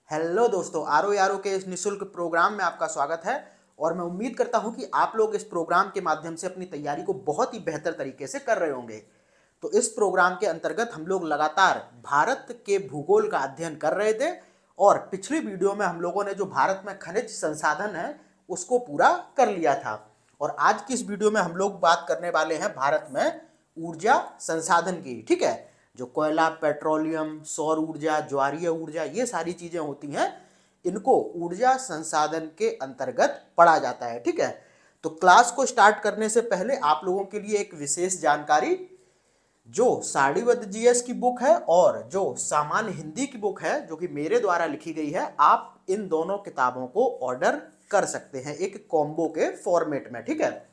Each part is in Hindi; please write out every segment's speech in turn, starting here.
हेलो दोस्तों, आरो यारो के इस निःशुल्क प्रोग्राम में आपका स्वागत है। और मैं उम्मीद करता हूं कि आप लोग इस प्रोग्राम के माध्यम से अपनी तैयारी को बहुत ही बेहतर तरीके से कर रहे होंगे। तो इस प्रोग्राम के अंतर्गत हम लोग लगातार भारत के भूगोल का अध्ययन कर रहे थे और पिछली वीडियो में हम लोगों ने जो भारत में खनिज संसाधन है उसको पूरा कर लिया था। और आज की इस वीडियो में हम लोग बात करने वाले हैं भारत में ऊर्जा संसाधन की। ठीक है, जो कोयला, पेट्रोलियम, सौर ऊर्जा, ज्वारीय ऊर्जा, ये सारी चीजें होती हैं, इनको ऊर्जा संसाधन के अंतर्गत पढ़ा जाता है। ठीक है, तो क्लास को स्टार्ट करने से पहले आप लोगों के लिए एक विशेष जानकारी, जो सारणीबद्ध जीएस की बुक है और जो सामान्य हिंदी की बुक है जो कि मेरे द्वारा लिखी गई है, आप इन दोनों किताबों को ऑर्डर कर सकते हैं एक कॉम्बो के फॉर्मेट में। ठीक है,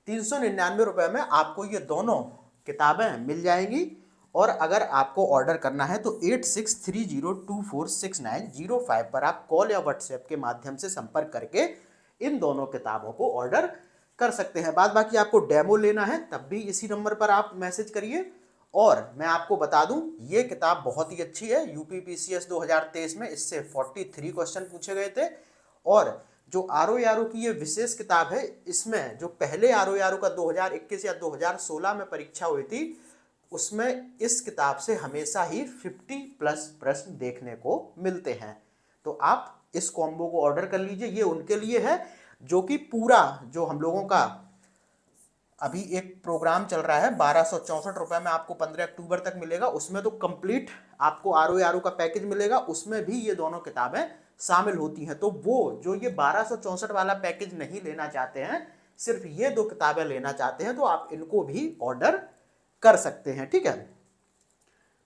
399 रुपये में आपको ये दोनों किताबें मिल जाएंगी। और अगर आपको ऑर्डर करना है तो 8630246905 पर आप कॉल या व्हाट्सएप के माध्यम से संपर्क करके इन दोनों किताबों को ऑर्डर कर सकते हैं। बाद बाकी आपको डेमो लेना है तब भी इसी नंबर पर आप मैसेज करिए। और मैं आपको बता दूं, ये किताब बहुत ही अच्छी है। यूपीपीसीएस 2023 में इससे 43 क्वेश्चन पूछे गए थे। और जो आरो यारो की ये विशेष किताब है, इसमें जो पहले आरो यारो का 2021 या 2016 में परीक्षा हुई थी, उसमें इस किताब से हमेशा ही 50+ प्रश्न देखने को मिलते हैं। तो आप इस कॉम्बो को ऑर्डर कर लीजिए। ये उनके लिए है जो कि पूरा जो हम लोगों का अभी एक प्रोग्राम चल रहा है 1264 में आपको 15 अक्टूबर तक मिलेगा। उसमें तो कंप्लीट आपको आरो यारो का पैकेज मिलेगा, उसमें भी ये दोनों किताबें शामिल होती हैं। तो वो जो ये 1264 वाला पैकेज नहीं लेना चाहते हैं, सिर्फ ये दो किताबें लेना चाहते हैं, तो आप इनको भी ऑर्डर कर सकते हैं। ठीक है,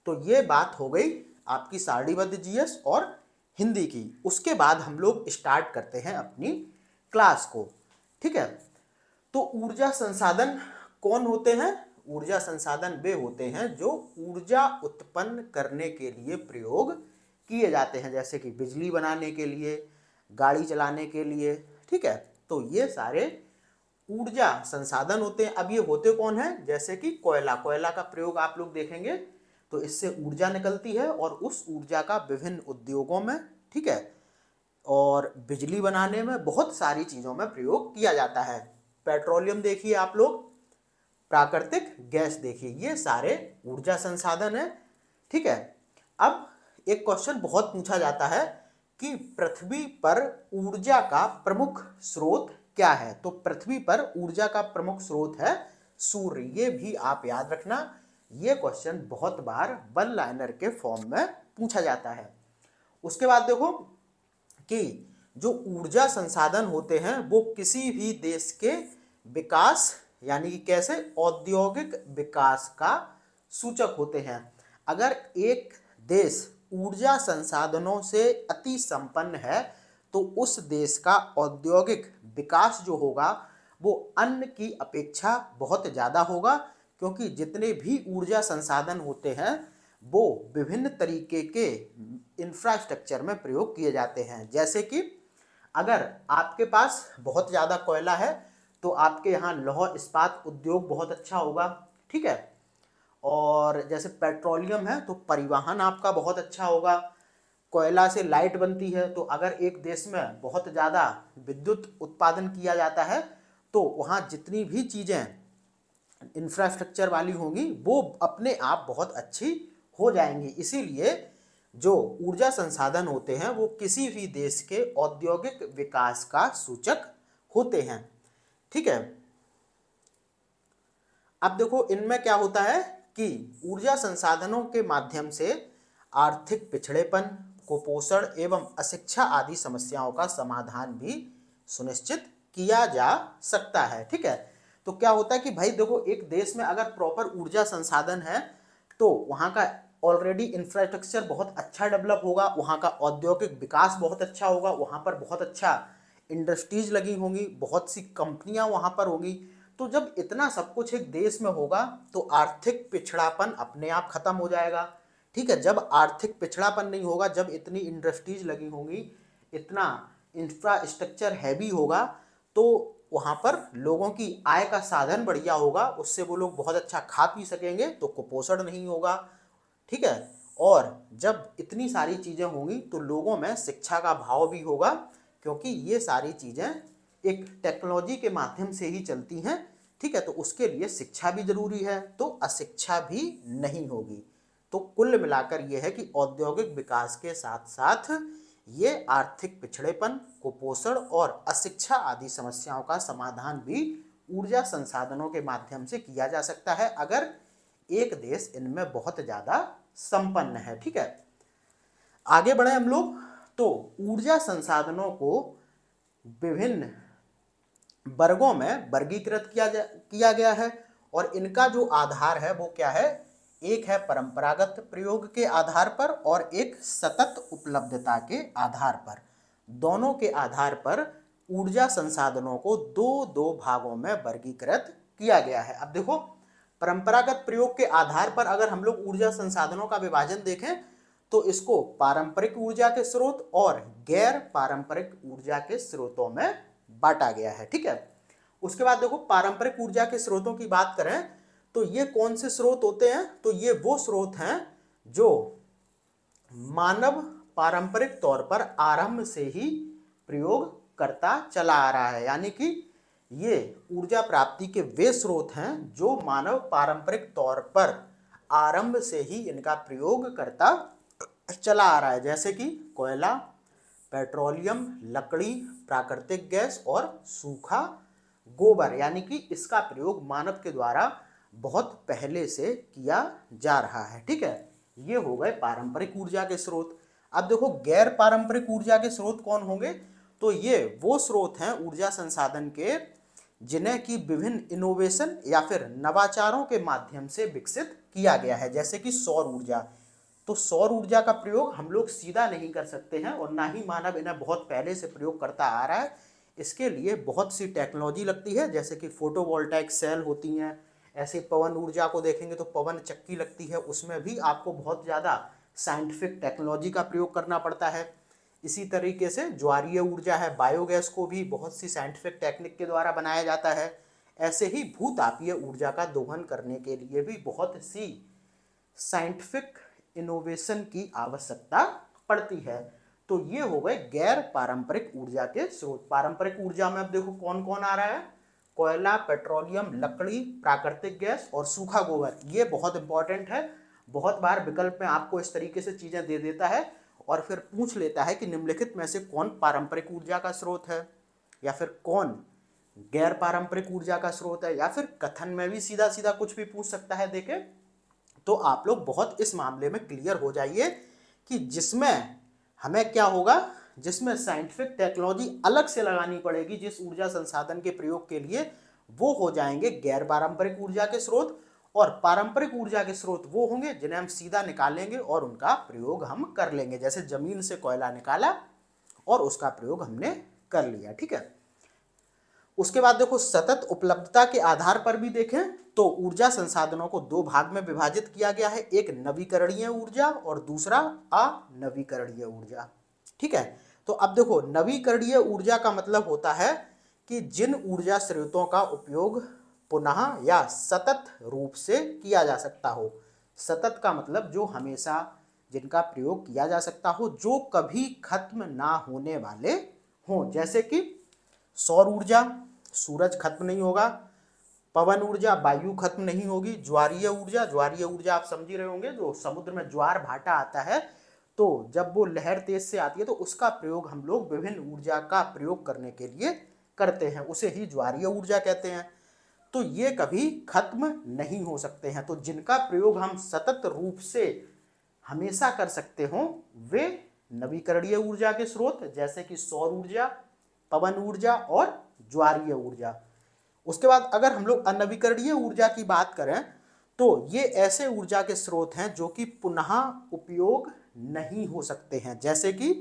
तो ये बात हो गई आपकी सारणीबद्ध जीएस और हिंदी की। उसके बाद हम लोग स्टार्ट करते हैं अपनी क्लास को। ठीक है, तो ऊर्जा संसाधन कौन होते हैं? ऊर्जा संसाधन वे होते हैं जो ऊर्जा उत्पन्न करने के लिए प्रयोग किए जाते हैं, जैसे कि बिजली बनाने के लिए, गाड़ी चलाने के लिए। ठीक है, तो ये सारे ऊर्जा संसाधन होते हैं। अब ये होते कौन है? जैसे कि कोयला, कोयला का प्रयोग आप लोग देखेंगे तो इससे ऊर्जा निकलती है और उस ऊर्जा का विभिन्न उद्योगों में, ठीक है, और बिजली बनाने में, बहुत सारी चीजों में प्रयोग किया जाता है। पेट्रोलियम देखिए आप लोग, प्राकृतिक गैस देखिए, ये सारे ऊर्जा संसाधन है। ठीक है, अब एक क्वेश्चन बहुत पूछा जाता है कि पृथ्वी पर ऊर्जा का प्रमुख स्रोत क्या है? तो पृथ्वी पर ऊर्जा का प्रमुख स्रोत है सूर्य। ये भी आप याद रखना, ये क्वेश्चन बहुत बार वन लाइनर के फॉर्म में पूछा जाता है। उसके बाद देखो कि जो ऊर्जा संसाधन होते हैं वो किसी भी देश के विकास, यानी कि कैसे, औद्योगिक विकास का सूचक होते हैं। अगर एक देश ऊर्जा संसाधनों से अति संपन्न है तो उस देश का औद्योगिक विकास जो होगा वो अन्य की अपेक्षा बहुत ज़्यादा होगा, क्योंकि जितने भी ऊर्जा संसाधन होते हैं वो विभिन्न तरीके के इंफ्रास्ट्रक्चर में प्रयोग किए जाते हैं। जैसे कि अगर आपके पास बहुत ज़्यादा कोयला है तो आपके यहाँ लौह इस्पात उद्योग बहुत अच्छा होगा। ठीक है, और जैसे पेट्रोलियम है तो परिवहन आपका बहुत अच्छा होगा। कोयला से लाइट बनती है, तो अगर एक देश में बहुत ज़्यादा विद्युत उत्पादन किया जाता है तो वहाँ जितनी भी चीज़ें इंफ्रास्ट्रक्चर वाली होंगी वो अपने आप बहुत अच्छी हो जाएंगी। इसीलिए जो ऊर्जा संसाधन होते हैं वो किसी भी देश के औद्योगिक विकास का सूचक होते हैं। ठीक है, अब देखो इनमें क्या होता है कि ऊर्जा संसाधनों के माध्यम से आर्थिक पिछड़ेपन, कुपोषण एवं अशिक्षा आदि समस्याओं का समाधान भी सुनिश्चित किया जा सकता है। ठीक है, तो क्या होता है कि भाई देखो, एक देश में अगर प्रॉपर ऊर्जा संसाधन है तो वहाँ का ऑलरेडी इंफ्रास्ट्रक्चर बहुत अच्छा डेवलप होगा, वहाँ का औद्योगिक विकास बहुत अच्छा होगा, वहाँ पर बहुत अच्छा इंडस्ट्रीज लगी होंगी, बहुत सी कंपनियां वहाँ पर होंगी। तो जब इतना सब कुछ एक देश में होगा तो आर्थिक पिछड़ापन अपने आप खत्म हो जाएगा। ठीक है, जब आर्थिक पिछड़ापन नहीं होगा, जब इतनी इंडस्ट्रीज लगी होंगी, इतना इंफ्रास्ट्रक्चर हैवी होगा, तो वहाँ पर लोगों की आय का साधन बढ़िया होगा, उससे वो लोग बहुत अच्छा खा पी सकेंगे, तो कुपोषण नहीं होगा। ठीक है, और जब इतनी सारी चीज़ें होंगी तो लोगों में शिक्षा का भाव भी होगा, क्योंकि ये सारी चीज़ें एक टेक्नोलॉजी के माध्यम से ही चलती हैं। ठीक है, तो उसके लिए शिक्षा भी जरूरी है, तो अशिक्षा भी नहीं होगी। तो कुल मिलाकर ये है कि औद्योगिक विकास के साथ साथ ये आर्थिक पिछड़ेपन, कुपोषण और अशिक्षा आदि समस्याओं का समाधान भी ऊर्जा संसाधनों के माध्यम से किया जा सकता है, अगर एक देश इनमें बहुत ज्यादा संपन्न है। ठीक है, आगे बढ़े हम लोग। तो ऊर्जा संसाधनों को विभिन्न वर्गों में वर्गीकृत किया गया है, और इनका जो आधार है वो क्या है? एक है परंपरागत प्रयोग के आधार पर और एक सतत उपलब्धता के आधार पर। दोनों के आधार पर ऊर्जा संसाधनों को दो दो भागों में वर्गीकृत किया गया है। अब देखो, परंपरागत प्रयोग के आधार पर अगर हम लोग ऊर्जा संसाधनों का विभाजन देखें तो इसको पारंपरिक ऊर्जा के स्रोत और गैर पारंपरिक ऊर्जा के स्रोतों में बांटा गया है। ठीक है, उसके बाद देखो, पारंपरिक ऊर्जा के स्रोतों की बात करें तो ये कौन से स्रोत होते हैं? तो ये वो स्रोत हैं जो मानव पारंपरिक तौर पर आरंभ से ही प्रयोग करता चला आ रहा है, यानी कि ये ऊर्जा प्राप्ति के वे स्रोत हैं जो मानव पारंपरिक तौर पर आरंभ से ही इनका प्रयोग करता चला आ रहा है, जैसे कि कोयला, पेट्रोलियम, लकड़ी, प्राकृतिक गैस और सूखा गोबर, यानी कि इसका प्रयोग मानव के द्वारा बहुत पहले से किया जा रहा है। ठीक है, ये हो गए पारंपरिक ऊर्जा के स्रोत। अब देखो, गैर पारंपरिक ऊर्जा के स्रोत कौन होंगे? तो ये वो स्रोत हैं ऊर्जा संसाधन के जिन्हें कि विभिन्न इनोवेशन या फिर नवाचारों के माध्यम से विकसित किया गया है, जैसे कि सौर ऊर्जा। तो सौर ऊर्जा का प्रयोग हम लोग सीधा नहीं कर सकते हैं और ना ही मानव इन्हें बहुत पहले से प्रयोग करता आ रहा है। इसके लिए बहुत सी टेक्नोलॉजी लगती है, जैसे कि फोटोवोल्टाइक सेल होती हैं। ऐसे पवन ऊर्जा को देखेंगे तो पवन चक्की लगती है, उसमें भी आपको बहुत ज़्यादा साइंटिफिक टेक्नोलॉजी का प्रयोग करना पड़ता है। इसी तरीके से ज्वारीय ऊर्जा है, बायोगैस को भी बहुत सी साइंटिफिक टेक्निक के द्वारा बनाया जाता है। ऐसे ही भूतापीय ऊर्जा का दोहन करने के लिए भी बहुत सी साइंटिफिक इनोवेशन की आवश्यकता पड़ती है। तो ये हो गए गैर पारंपरिक ऊर्जा के स्रोत। पारंपरिक ऊर्जा में अब देखो कौन कौन आ रहा है? कोयला, पेट्रोलियम, लकड़ी, प्राकृतिक गैस और सूखा गोबर। ये बहुत इंपॉर्टेंट है, बहुत बार विकल्प में आपको इस तरीके से चीजें दे देता है और फिर पूछ लेता है कि निम्नलिखित में से कौन पारंपरिक ऊर्जा का स्रोत है या फिर कौन गैर पारंपरिक ऊर्जा का स्रोत है, या फिर कथन में भी सीधा सीधा कुछ भी पूछ सकता है। देखे तो आप लोग बहुत इस मामले में क्लियर हो जाइए कि जिसमें हमें क्या होगा, जिसमें साइंटिफिक टेक्नोलॉजी अलग से लगानी पड़ेगी जिस ऊर्जा संसाधन के प्रयोग के लिए, वो हो जाएंगे गैर पारंपरिक ऊर्जा के स्रोत, और पारंपरिक ऊर्जा के स्रोत वो होंगे जिन्हें हम सीधा निकालेंगे और उनका प्रयोग हम कर लेंगे, जैसे जमीन से कोयला निकाला और उसका प्रयोग हमने कर लिया। ठीक है, उसके बाद देखो, सतत उपलब्धता के आधार पर भी देखें तो ऊर्जा संसाधनों को दो भाग में विभाजित किया गया है, एक नवीकरणीय ऊर्जा और दूसरा अनवीकरणीय ऊर्जा। ठीक है, तो अब देखो, नवीकरणीय ऊर्जा का मतलब होता है कि जिन ऊर्जा स्रोतों का उपयोग पुनः या सतत रूप से किया जा सकता हो। सतत का मतलब जो हमेशा जिनका प्रयोग किया जा सकता हो, जो कभी खत्म ना होने वाले हों, जैसे कि सौर ऊर्जा, सूरज खत्म नहीं होगा। पवन ऊर्जा, वायु खत्म नहीं होगी। ज्वारीय ऊर्जा, ज्वारीय ऊर्जा आप समझ ही रहे होंगे, जो समुद्र में ज्वार भाटा आता है तो जब वो लहर तेज से आती है तो उसका प्रयोग हम लोग विभिन्न ऊर्जा का प्रयोग करने के लिए करते हैं, उसे ही ज्वारीय ऊर्जा कहते हैं। तो ये कभी खत्म नहीं हो सकते हैं, तो जिनका प्रयोग हम सतत रूप से हमेशा कर सकते हो वे नवीकरणीय ऊर्जा के स्रोत, जैसे कि सौर ऊर्जा, पवन ऊर्जा और ज्वारीय ऊर्जा। उसके बाद अगर हम लोग अनवीकरणीय ऊर्जा की बात करें तो ये ऐसे ऊर्जा के स्रोत हैं जो कि पुनः उपयोग नहीं हो सकते हैं, जैसे कि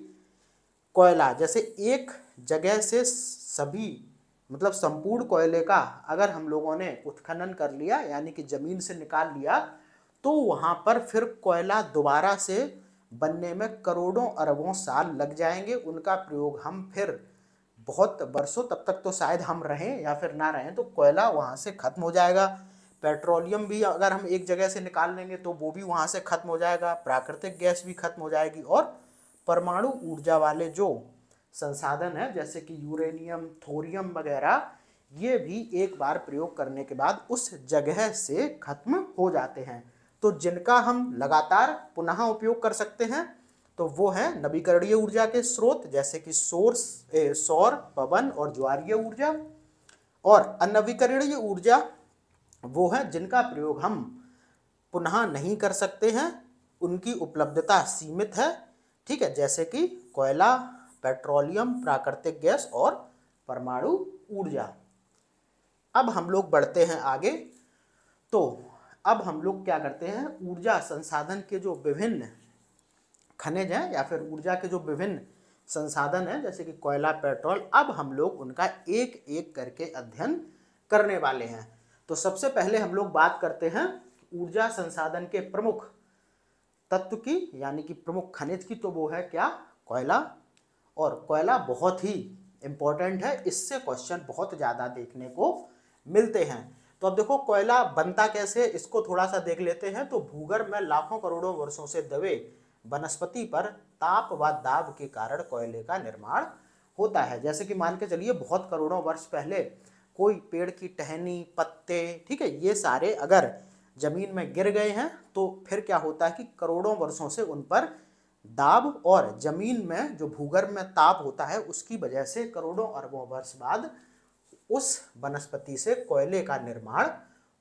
कोयला। जैसे एक जगह से सभी मतलब संपूर्ण कोयले का अगर हम लोगों ने उत्खनन कर लिया, यानी कि जमीन से निकाल लिया, तो वहां पर फिर कोयला दोबारा से बनने में करोड़ों अरबों साल लग जाएंगे। उनका प्रयोग हम फिर बहुत वर्षों, तब तक तो शायद हम रहें या फिर ना रहें, तो कोयला वहां से खत्म हो जाएगा। पेट्रोलियम भी अगर हम एक जगह से निकाल लेंगे तो वो भी वहाँ से खत्म हो जाएगा, प्राकृतिक गैस भी खत्म हो जाएगी, और परमाणु ऊर्जा वाले जो संसाधन है जैसे कि यूरेनियम, थोरियम वगैरह, ये भी एक बार प्रयोग करने के बाद उस जगह से खत्म हो जाते हैं। तो जिनका हम लगातार पुनः उपयोग कर सकते हैं तो वो है नवीकरणीय ऊर्जा के स्रोत जैसे कि सौर, पवन और ज्वारीय ऊर्जा। और अनवीकरणीय ऊर्जा वो है जिनका प्रयोग हम पुनः नहीं कर सकते हैं, उनकी उपलब्धता सीमित है, ठीक है, जैसे कि कोयला, पेट्रोलियम, प्राकृतिक गैस और परमाणु ऊर्जा। अब हम लोग बढ़ते हैं आगे। तो अब हम लोग क्या करते हैं, ऊर्जा संसाधन के जो विभिन्न खनिज हैं या फिर ऊर्जा के जो विभिन्न संसाधन हैं जैसे कि कोयला, पेट्रोल, अब हम लोग उनका एक एक करके अध्ययन करने वाले हैं। तो सबसे पहले हम लोग बात करते हैं ऊर्जा संसाधन के प्रमुख तत्व की, यानी कि प्रमुख खनिज की। तो वो है क्या, कोयला। और कोयला बहुत ही इम्पोर्टेंट है, इससे क्वेश्चन बहुत ज़्यादा देखने को मिलते हैं। तो अब देखो कोयला बनता कैसे, इसको थोड़ा सा देख लेते हैं। तो भूगर्भ में लाखों करोड़ों वर्षों से दबे वनस्पति पर ताप व दाब के कारण कोयले का निर्माण होता है। जैसे कि मान के चलिए बहुत करोड़ों वर्ष पहले कोई पेड़ की टहनी, पत्ते, ठीक है, ये सारे अगर जमीन में गिर गए हैं तो फिर क्या होता है कि करोड़ों वर्षों से उन पर दाब और जमीन में जो भूगर्भ में ताप होता है उसकी वजह से करोड़ों अरबों वर्ष बाद उस वनस्पति से कोयले का निर्माण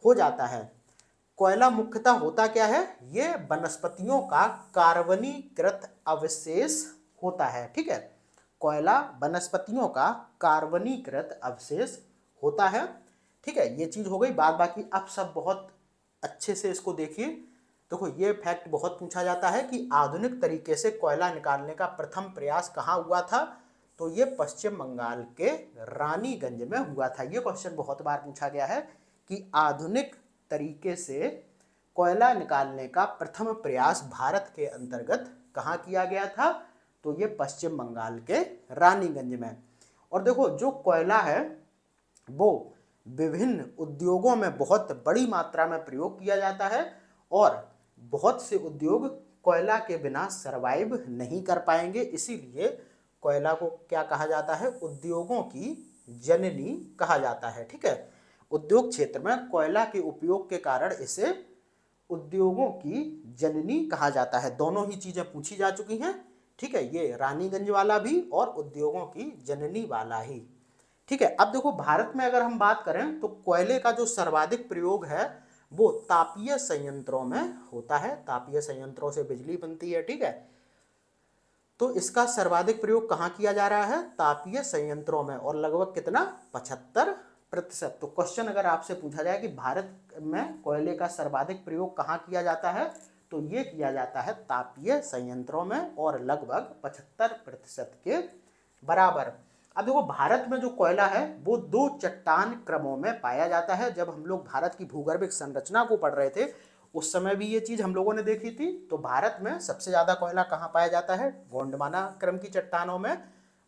हो जाता है। कोयला मुख्यतः होता क्या है, ये वनस्पतियों का कार्बनीकृत अवशेष होता है, ठीक है। कोयला वनस्पतियों का कार्बनीकृत अवशेष होता है, ठीक है, ये चीज हो गई। बाद बाकी अब सब बहुत अच्छे से इसको देखिए। देखो ये फैक्ट बहुत पूछा जाता है कि आधुनिक तरीके से कोयला निकालने का प्रथम प्रयास कहाँ हुआ था, तो ये पश्चिम बंगाल के रानीगंज में हुआ था। ये क्वेश्चन बहुत बार पूछा गया है कि आधुनिक तरीके से कोयला निकालने का प्रथम प्रयास भारत के अंतर्गत कहाँ किया गया था, तो ये पश्चिम बंगाल के रानीगंज में। और देखो जो कोयला है वो विभिन्न उद्योगों में बहुत बड़ी मात्रा में प्रयोग किया जाता है और बहुत से उद्योग कोयला के बिना सरवाइव नहीं कर पाएंगे, इसीलिए कोयला को क्या कहा जाता है, उद्योगों की जननी कहा जाता है, ठीक है। उद्योग क्षेत्र में कोयला के उपयोग के कारण इसे उद्योगों की जननी कहा जाता है। दोनों ही चीजें पूछी जा चुकी हैं, ठीक है, ये रानीगंज वाला भी और उद्योगों की जननी वाला ही, ठीक है। अब देखो भारत में अगर हम बात करें तो कोयले का जो सर्वाधिक प्रयोग है वो तापीय संयंत्रों में होता है। तापीय संयंत्रों से बिजली बनती है, ठीक है। तो इसका सर्वाधिक प्रयोग कहाँ किया जा रहा है, तापीय संयंत्रों में, और लगभग कितना, 75%। तो क्वेश्चन अगर आपसे पूछा जाए कि भारत में कोयले का सर्वाधिक प्रयोग कहाँ किया जाता है, तो ये किया जाता है तापीय संयंत्रों में और लगभग 75% के बराबर। अब देखो भारत में जो कोयला है वो 2 चट्टान क्रमों में पाया जाता है। जब हम लोग भारत की भूगर्भिक संरचना को पढ़ रहे थे उस समय भी ये चीज हम लोगों ने देखी थी। तो भारत में सबसे ज्यादा कोयला कहाँ पाया जाता है, गोंडवाना क्रम की चट्टानों में,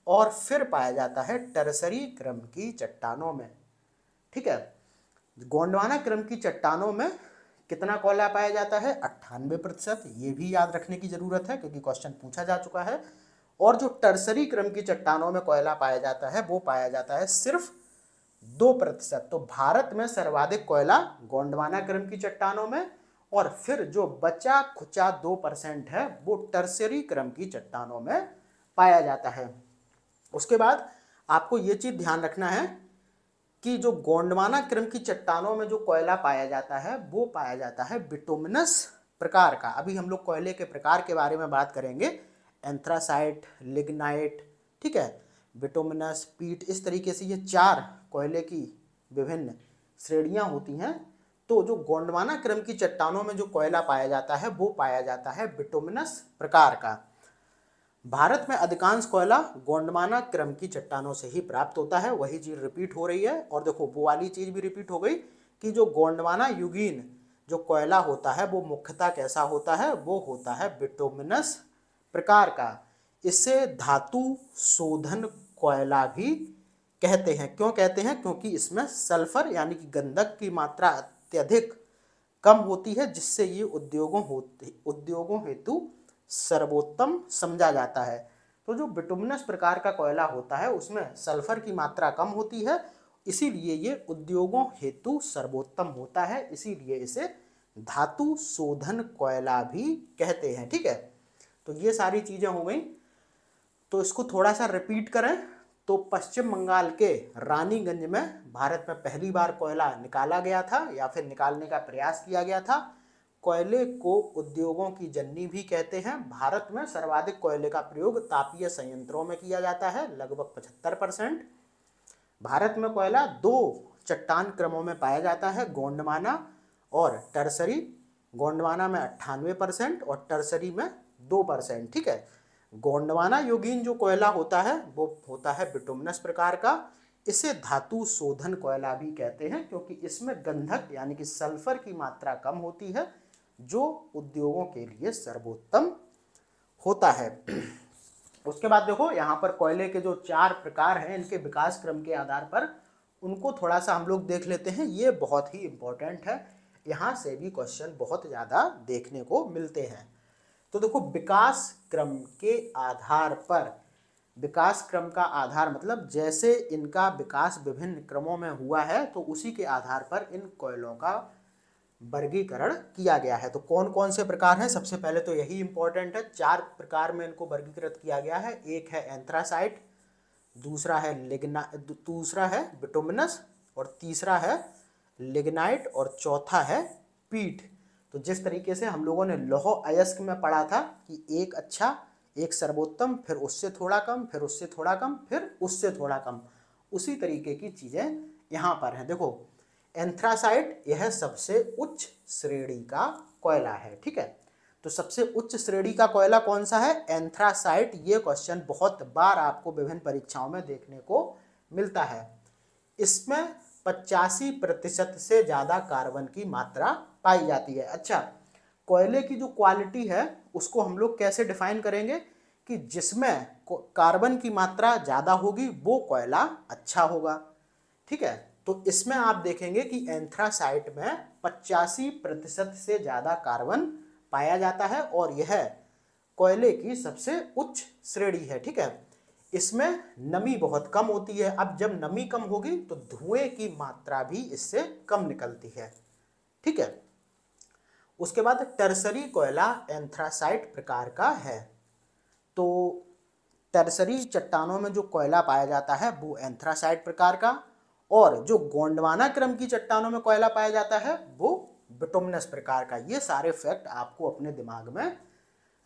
और फिर पाया जाता है टर्सरी क्रम की चट्टानों में, ठीक है। गोंडवाना क्रम की चट्टानों में कितना कोयला पाया जाता है, 98%। ये भी याद रखने की जरूरत है क्योंकि क्वेश्चन पूछा जा चुका है। और जो टर्सरी क्रम की चट्टानों में कोयला पाया जाता है वो पाया जाता है सिर्फ 2%। तो भारत में सर्वाधिक कोयला गोंडवाना क्रम की चट्टानों में, और फिर जो बचा खुचा 2% है वो टर्सरी क्रम की चट्टानों में पाया जाता है। उसके बाद आपको ये चीज ध्यान रखना है कि जो गोंडवाना क्रम की चट्टानों में जो कोयला पाया जाता है वो पाया जाता है बिटुमिनस प्रकार का। अभी हम लोग कोयले के प्रकार के बारे में बात करेंगे, एंथ्रासाइट, लिग्नाइट, ठीक है, बिटुमिनस, पीट, इस तरीके से ये 4 कोयले की विभिन्न श्रेणियां होती हैं। तो जो गोंडवाना क्रम की चट्टानों में जो कोयला पाया जाता है वो पाया जाता है बिटुमिनस प्रकार का। भारत में अधिकांश कोयला गोंडवाना क्रम की चट्टानों से ही प्राप्त होता है। वही चीज रिपीट हो रही है, और देखो वो वाली चीज भी रिपीट हो गई कि जो गोंडवाना युगीन जो कोयला होता है वो मुख्यतः कैसा होता है, वो होता है बिटुमिनस प्रकार का। इसे धातु शोधन कोयला भी कहते हैं। क्यों कहते हैं, क्योंकि इसमें सल्फर यानी कि गंधक की मात्रा अत्यधिक कम होती है, जिससे ये उद्योगों हेतु सर्वोत्तम समझा जाता है। तो जो बिटुमिनस प्रकार का कोयला होता है उसमें सल्फर की मात्रा कम होती है, इसीलिए ये उद्योगों हेतु सर्वोत्तम होता है, इसीलिए इसे धातु शोधन कोयला भी कहते हैं। ठीक है, तो ये सारी चीजें हो गई। तो इसको थोड़ा सा रिपीट करें तो पश्चिम बंगाल के रानीगंज में भारत में पहली बार कोयला निकाला गया था या फिर निकालने का प्रयास किया गया था। कोयले को उद्योगों की जननी भी कहते हैं। भारत में सर्वाधिक कोयले का प्रयोग तापीय संयंत्रों में किया जाता है, लगभग 75%। भारत में कोयला 2 चट्टान क्रमों में पाया जाता है, गोंडवाना और टर्सरी। गोंडवाना में 98% और टर्सरी में 2%। ठीक है, गोंडवाना युगीन जो कोयला होता है वो होता है बिटुमिनस प्रकार का। इसे धातु शोधन कोयला भी कहते हैं, क्योंकि इसमें गंधक यानी कि सल्फर की मात्रा कम होती है, जो उद्योगों के लिए सर्वोत्तम होता है। उसके बाद देखो यहाँ पर कोयले के जो 4 प्रकार हैं, इनके विकास क्रम के आधार पर उनको थोड़ा सा हम लोग देख लेते हैं। ये बहुत ही इंपॉर्टेंट है, यहाँ से भी क्वेश्चन बहुत ज़्यादा देखने को मिलते हैं। तो देखो विकास क्रम के आधार पर, विकास क्रम का आधार मतलब जैसे इनका विकास विभिन्न क्रमों में हुआ है तो उसी के आधार पर इन कोयलों का वर्गीकरण किया गया है। तो कौन कौन से प्रकार हैं, सबसे पहले तो यही इंपॉर्टेंट है। 4 प्रकार में इनको वर्गीकृत किया गया है। एक है एंथ्रासाइट, दूसरा है बिटुमिनस, और तीसरा है लिग्नाइट, और चौथा है पीट। तो जिस तरीके से हम लोगों ने लौह अयस्क में पढ़ा था कि एक अच्छा, एक सर्वोत्तम, फिर उससे थोड़ा कम, फिर उससे थोड़ा कम, फिर उससे थोड़ा कम, उसी तरीके की चीजें यहाँ पर हैं। देखो एंथ्रासाइट यह सबसे उच्च श्रेणी का कोयला है। ठीक है, तो सबसे उच्च श्रेणी का कोयला कौन सा है, एंथ्रासाइट। ये क्वेश्चन बहुत बार आपको विभिन्न परीक्षाओं में देखने को मिलता है। इसमें 85% से ज्यादा कार्बन की मात्रा पाई जाती है। अच्छा, कोयले की जो क्वालिटी है उसको हम लोग कैसे डिफाइन करेंगे कि जिसमें कार्बन की मात्रा ज्यादा होगी वो कोयला अच्छा होगा। ठीक है, तो इसमें आप देखेंगे कि एंथ्रासाइट में 85% से ज्यादा कार्बन पाया जाता है और यह कोयले की सबसे उच्च श्रेणी है। ठीक है, इसमें नमी बहुत कम होती है। अब जब नमी कम होगी तो धुएं की मात्रा भी इससे कम निकलती है। ठीक है, उसके बाद टर्सरी कोयला एंथ्रासाइट प्रकार का है। तो टर्सरी चट्टानों में जो कोयला पाया जाता है वो एंथ्रासाइट प्रकार का, और जो गोंडवाना क्रम की चट्टानों में कोयला पाया जाता है वो बिटुमिनस प्रकार का। ये सारे फैक्ट आपको अपने दिमाग में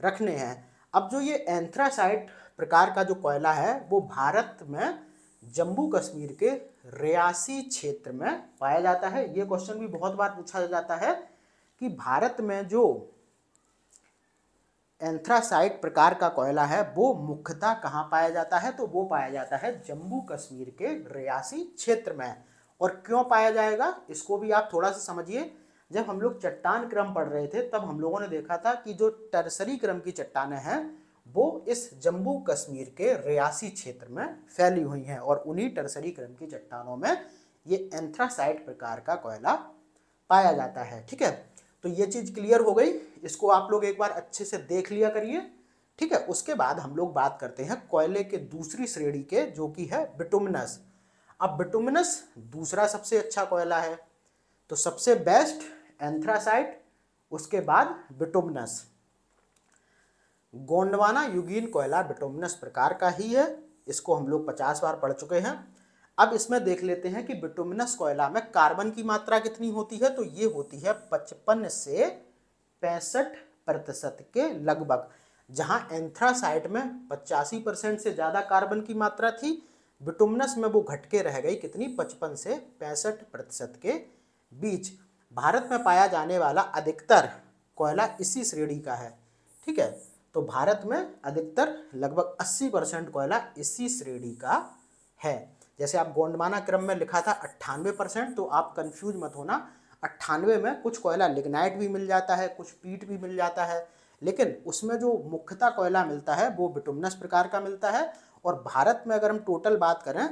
रखने हैं। अब जो ये एंथ्रासाइट प्रकार का जो कोयला है वो भारत में जम्मू कश्मीर के रियासी क्षेत्र में पाया जाता है। ये क्वेश्चन भी बहुत बार पूछा जाता है कि भारत में जो एंथ्रासाइट प्रकार का कोयला है वो मुख्यतः कहाँ पाया जाता है, तो वो पाया जाता है जम्मू कश्मीर के रियासी क्षेत्र में। और क्यों पाया जाएगा इसको भी आप थोड़ा सा समझिए। जब हम लोग चट्टान क्रम पढ़ रहे थे तब हम लोगों ने देखा था कि जो टर्सरी क्रम की चट्टानें हैं वो इस जम्मू कश्मीर के रियासी क्षेत्र में फैली हुई हैं, और उन्हीं टर्सरी क्रम की चट्टानों में ये एंथ्रासाइट प्रकार का कोयला पाया जाता है। ठीक है, तो ये चीज क्लियर हो गई, इसको आप लोग एक बार अच्छे से देख लिया करिए। ठीक है, उसके बाद हम लोग बात करते हैं कोयले के दूसरी श्रेणी के, जो कि है बिटुमिनस। अब बिटुमिनस दूसरा सबसे अच्छा कोयला है, तो सबसे बेस्ट एंथ्रासाइट, उसके बाद बिटुमिनस। गोंडवाना युगीन कोयला बिटुमिनस प्रकार का ही है, इसको हम लोग 50 बार पढ़ चुके हैं। अब इसमें देख लेते हैं कि बिटुमिनस कोयला में कार्बन की मात्रा कितनी होती है, तो ये होती है 55 से 65% के लगभग। जहां एंथ्रासाइट में 85% से ज्यादा कार्बन की मात्रा थी, बिटुमिनस में वो घट के रह गई कितनी, 55 से 65% के बीच। भारत में पाया जाने वाला अधिकतर कोयला इसी श्रेणी का है। ठीक है, तो भारत में अधिकतर लगभग 80% कोयला इसी श्रेणी का है। जैसे आप गोंडवाना क्रम में लिखा था 98%, तो आप कंफ्यूज मत होना। 98 में कुछ कोयला लिग्नाइट भी मिल जाता है, कुछ पीट भी मिल जाता है, लेकिन उसमें जो मुख्यतः कोयला मिलता है वो बिटुमिनस प्रकार का मिलता है। और भारत में अगर हम टोटल बात करें